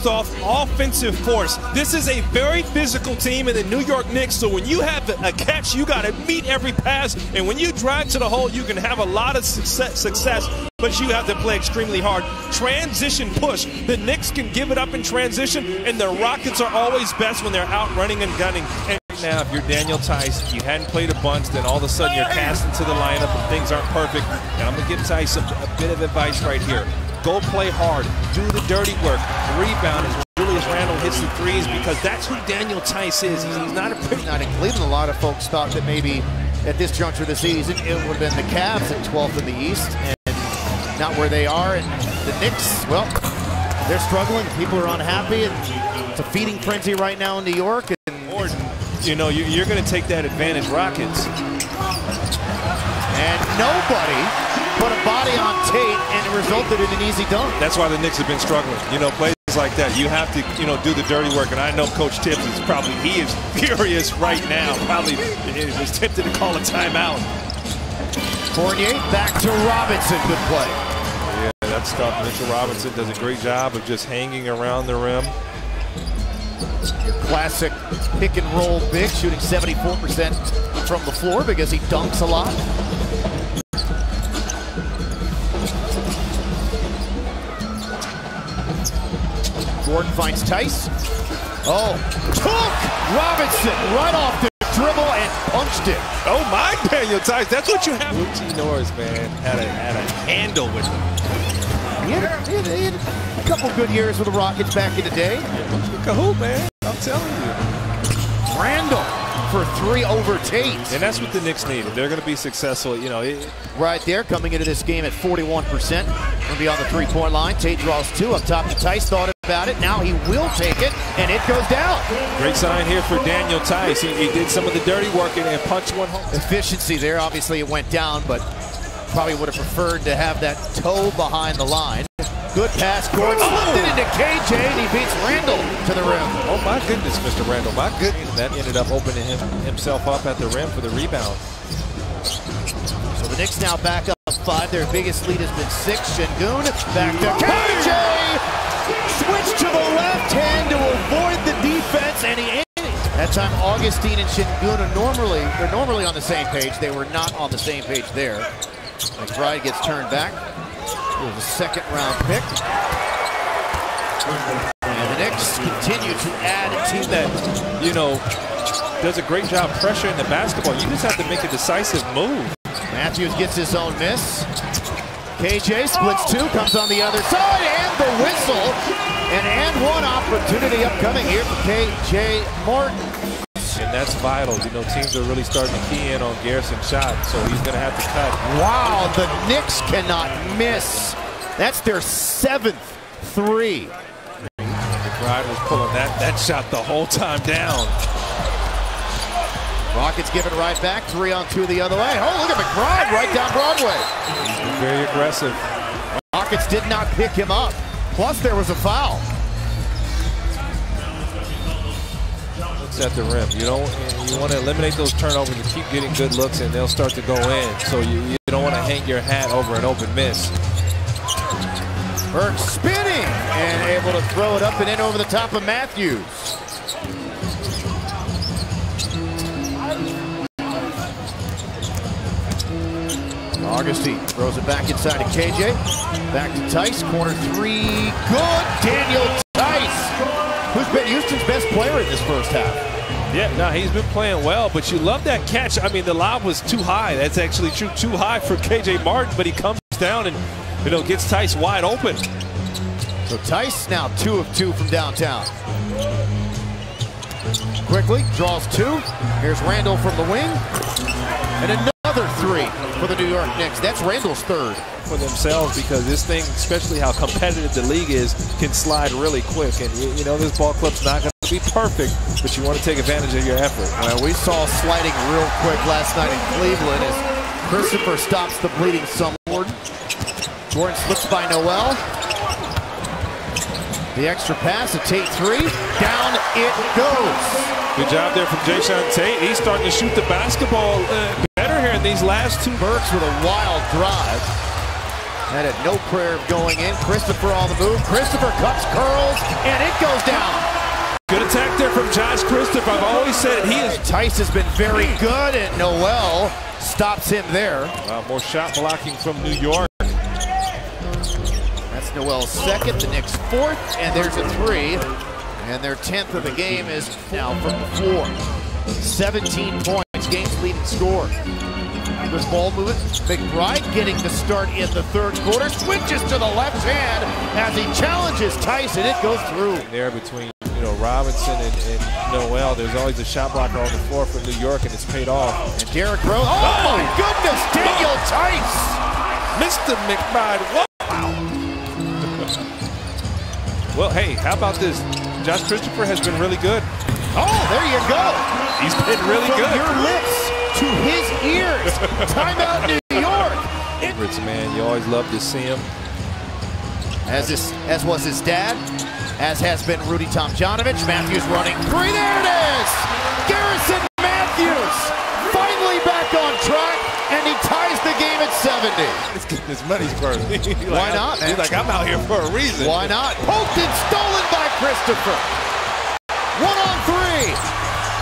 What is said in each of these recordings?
off offensive force. This is a very physical team in the New York Knicks, so when you have a catch, you got to meet every pass, and when you drive to the hole, you can have a lot of success, but you have to play extremely hard. Transition push. The Knicks can give it up in transition, and the Rockets are always best when they're out running and gunning. And now, if you're Daniel Tice, you hadn't played a bunch, then all of a sudden you're cast into the lineup and things aren't perfect. And I'm going to give Tice a bit of advice right here. Go play hard. Do the dirty work. Rebound as Julius Randle hits the threes, because that's who Daniel Tice is. He's not a pretty... Not in Cleveland. A lot of folks thought that maybe at this juncture of the season it would have been the Cavs at 12th in the East, and not where they are. And the Knicks, well, they're struggling. People are unhappy. It's a feeding frenzy right now in New York. Or, you know, you're going to take that advantage, Rockets. And nobody put a body on Tate, and it resulted in an easy dunk. That's why the Knicks have been struggling. You know, plays like that, you have to, you know, do the dirty work. And I know Coach Tibbs is probably, he is furious right now. Probably is tempted to call a timeout. Fournier back to Robinson. Good play. Yeah, that's tough. Mitchell Robinson does a great job of just hanging around the rim. Classic pick and roll big, shooting 74% from the floor because he dunks a lot. Gordon finds Tice. Oh, took Robinson right off the dribble and punched it. Oh my, Daniel Tice, that's what you have. Luchi Norris, man, had a handle with him. He had a couple good years with the Rockets back in the day. Cahoot, man, I'm telling you. Randall for 3 over Tate. And that's what the Knicks need. If they're going to be successful, you know. Right there, coming into this game at 41%. Going to be on the three-point line. Tate draws 2 up top to Tice. Thought about it. Now he will take it, and it goes down. Great sign here for Daniel Tice. He did some of the dirty work and punched one home. Efficiency there. Obviously, it went down, but probably would have preferred to have that toe behind the line. Good pass. Gordon slipped it into KJ, and he beats Randall to the rim. Oh, my goodness, Mr. Randall. My goodness. That ended up opening himself up at the rim for the rebound. So the Knicks now back up 5. Their biggest lead has been 6. Şengün back to KJ. Switch to the left hand to avoid the defense, and he that time Augustine and Şengün are normally on the same page. They were not on the same page there. McBride gets turned back. It was a second-round pick. And the Knicks continue to add a team that, you know, does a great job pressuring the basketball. You just have to make a decisive move. Matthews gets his own miss. KJ splits 2, comes on the other side, and the whistle. And one opportunity upcoming here for KJ Martin. And that's vital. You know, teams are really starting to key in on Garrison's shot, so he's going to have to cut. Wow, the Knicks cannot miss. That's their 7th 3. McBride was pulling that shot the whole time down. Rockets give it right back. 3 on 2 the other way. Oh, look at McBride right down Broadway. He's been very aggressive. Rockets did not pick him up. Plus, there was a foul. At the rim, you want to eliminate those turnovers and keep getting good looks, and they'll start to go in. So you don't want to hang your hat over an open miss. Burke spinning and able to throw it up and in over the top of Matthews. Augustine throws it back inside to KJ. Back to Tice. Corner 3. Good. Daniel Tice, who's been Houston's best player in this first half. Yeah, no, he's been playing well, but you love that catch. I mean, the lob was too high. That's actually true, too high for KJ Martin, but he comes down and, you know, gets Tice wide open. So Tice now 2 of 2 from downtown. Quickly draws 2. Here's Randall from the wing, and another 3 for the New York Knicks. That's Randall's 3rd. For themselves, because this thing, especially how competitive the league is, can slide really quick. And you know, this ball club's not going to be perfect, but you want to take advantage of your effort. Well, we saw sliding real quick last night in Cleveland as Christopher stops the bleeding somewhat. Gordon slips by Noel. The extra pass, a Tate 3. Down it goes. Good job there from Jason Tate. He's starting to shoot the basketball better here in these last 2. Burks with a wild drive. And had no prayer of going in. Christopher on the move. Christopher cuts, curls, and it goes down. Good attack there from Josh Christopher. I've always said he is. Tice has been very good, and Noel stops him there. More shot blocking from New York. That's Noel's second, the Knicks' fourth, and there's a three. And their 10th of the game is now from the floor. 17 points, game's leading scorer. Good ball movement. McBride getting the start in the third quarter. Switches to the left hand as he challenges Tyson. It goes through. There between Robinson and Noel, there's always a shot blocker on the floor for New York, and it's paid off. And Derrick Rose. Oh my goodness, Daniel Tice! Mr. McBride. Wow. Well, hey, how about this? Josh Christopher has been really good. Oh, there you go. He's been really From good. Your lips to his ears. Timeout New York. Rich man, you always love to see him. As was his dad, as has been Rudy Tomjanovich. Matthews running three. There it is. Garrison Matthews finally back on track, and he ties the game at 70. He's getting his money's worth. Why not, man? He's like, I'm out here for a reason. Why not? Poked and stolen by Christopher. 1-on-3.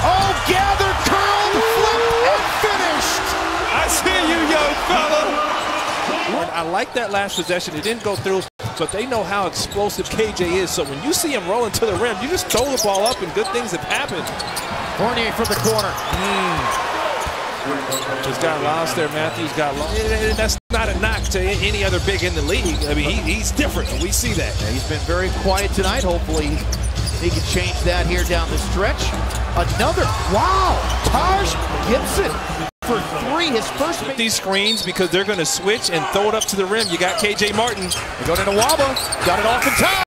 Oh, gathered, curled, flipped, and finished. I see you, young fella. I like that last possession. It didn't go through, but they know how explosive KJ is. So when you see him rolling to the rim, you just throw the ball up and good things have happened. Fournier from the corner. Just got lost there. Matthews got lost. That's not a knock to any other big in the league. I mean, he's different. We see that. Yeah, he's been very quiet tonight. Hopefully he can change that here down the stretch. Another, wow, Taj Gibson for three, his first. These screens, because they're going to switch and throw it up to the rim. You got KJ Martin. They go to Nwaba, got it off in time.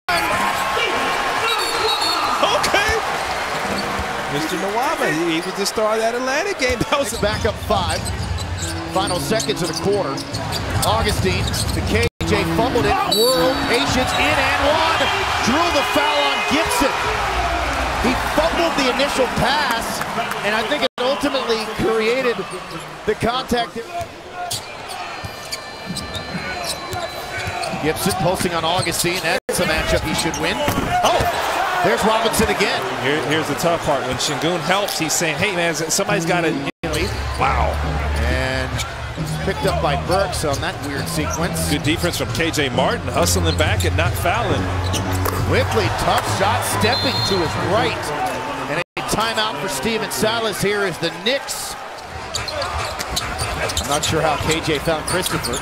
Okay. Mr. Nwaba, he was the star of that Atlanta game. That was back up 5. Final seconds of the quarter. Augustine to KJ, fumbled it, whirled, patience, in and one. Drew the foul on Gibson. He fumbled the initial pass, and I think it ultimately created the contact. Gibson posting on Augustine. That's a matchup he should win. Oh, there's Robinson again. Here's the tough part. When Şengün helps, he's saying, hey, man, somebody's got to lead. Wow. And picked up by Burks on that weird sequence. Good defense from KJ Martin, hustling back and not fouling. Quickly, tough shot, stepping to his right. And a timeout for Steven Silas here as the Knicks. I'm not sure how KJ found Christopher.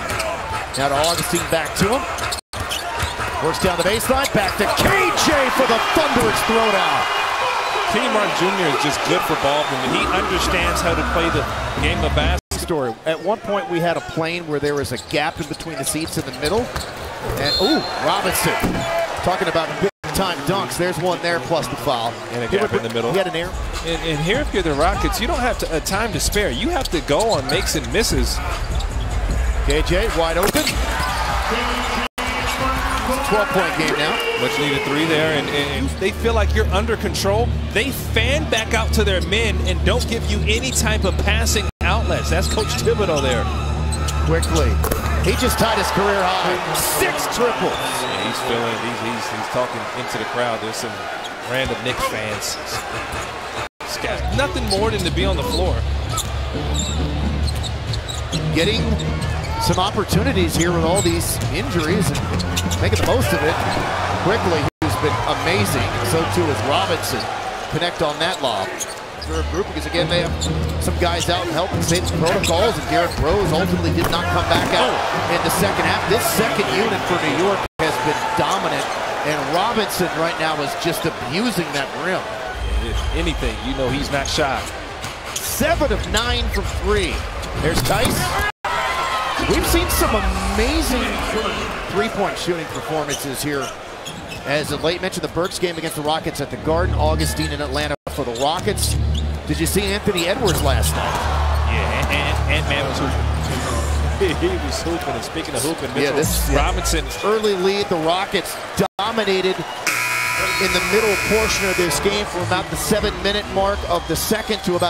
Now to Augustine, back to him. Works down the baseline, back to KJ for the thunderous throwdown. Kenny Martin Jr. is just good for ball movement. He understands how to play the game of basketball. Story. At one point, we had a plane where there was a gap in between the seats in the middle. And, ooh, Robinson. Talking about big-time dunks. There's one there plus the foul. And a gap in the middle. He had an error. And here, if you're the Rockets, you don't have time to spare. You have to go on makes and misses. KJ wide open. 12-point game now. Much needed 3 there, and they feel like you're under control. They fan back out to their men and don't give you any type of passing outlets. That's Coach Thibodeau there. Quickly. He just tied his career high. 6 triples. Yeah, he's feeling it. He's talking into the crowd. There's some random Knicks fans. This guy's nothing more than to be on the floor. Getting some opportunities here with all these injuries and making the most of it. Quickly, who's been amazing, and so too is Robinson. Connect on that lob. Third group, because again, they have some guys out and helping save the protocols, and Derrick Rose ultimately did not come back out in the second half. This second unit for New York has been dominant, and Robinson right now is just abusing that rim. If anything, you know he's not shy. 7 of 9 from 3. There's Tice. We've seen some amazing three-point shooting performances here. As of late mentioned, the Burks game against the Rockets at the Garden, Augustine in Atlanta for the Rockets. Did you see Anthony Edwards last night? Yeah, Ant-Man was hooping. He was hooping, and speaking of hooping, Robinson. Early lead, the Rockets dominated in the middle portion of this game from about the 7-minute mark of the second to about